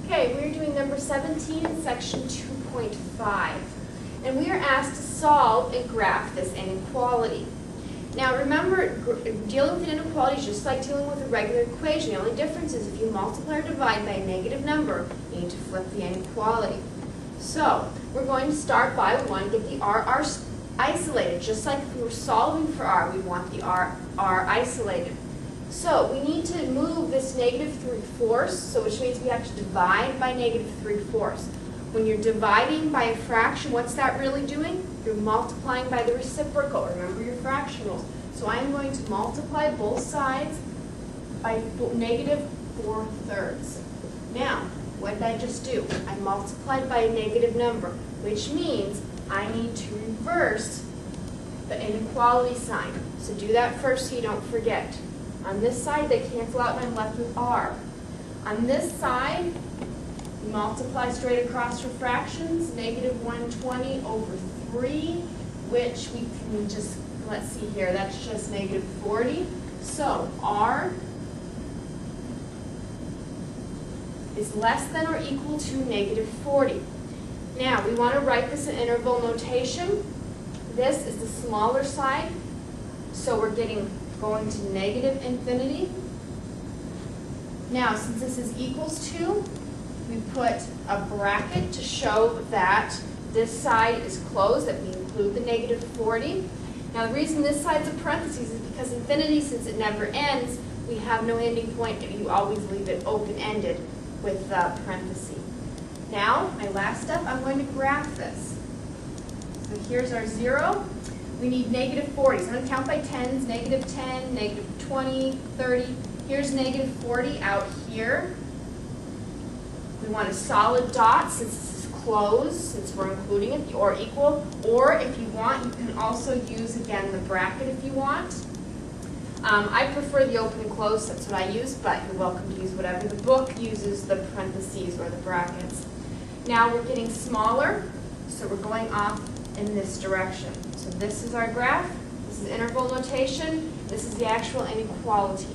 Okay, we're doing number 17 in section 2.5. And we are asked to solve and graph this inequality. Now remember, dealing with an inequality is just like dealing with a regular equation. The only difference is if you multiply or divide by a negative number, you need to flip the inequality. So we're going to start by, we want to get the r isolated. Just like if we were solving for r, we want the r isolated. So we need to move this negative 3/4, so which means we have to divide by negative 3/4. When you're dividing by a fraction, what's that really doing? You're multiplying by the reciprocal. Remember your fraction rules. So I'm going to multiply both sides by negative 4/3. Now, what did I just do? I multiplied by a negative number, which means I need to reverse the inequality sign. So do that first so you don't forget. On this side, they cancel out and I'm left with r. On this side, we multiply straight across for fractions, negative 120 over 3, which we can just, let's see here, that's just negative 40. So r is less than or equal to negative 40. Now, we want to write this in interval notation. This is the smaller side, so we're going to negative infinity. Now, since this is equals to, we put a bracket to show that this side is closed, that we include the negative 40. Now, the reason this side's a parentheses is because infinity, since it never ends, we have no ending point, and you always leave it open-ended with the parentheses. Now, my last step, I'm going to graph this. So here's our 0. We need negative 40. So I'm going to count by tens, negative 10, negative 20, 30. Here's negative 40 out here. We want a solid dot since this is closed, since we're including it, or equal. Or if you want, you can also use, again, the bracket if you want. I prefer the open and close, that's what I use, but you're welcome to use whatever. The book uses the parentheses or the brackets. Now we're getting smaller, so we're going off in this direction. So this is our graph, this is interval notation, this is the actual inequality.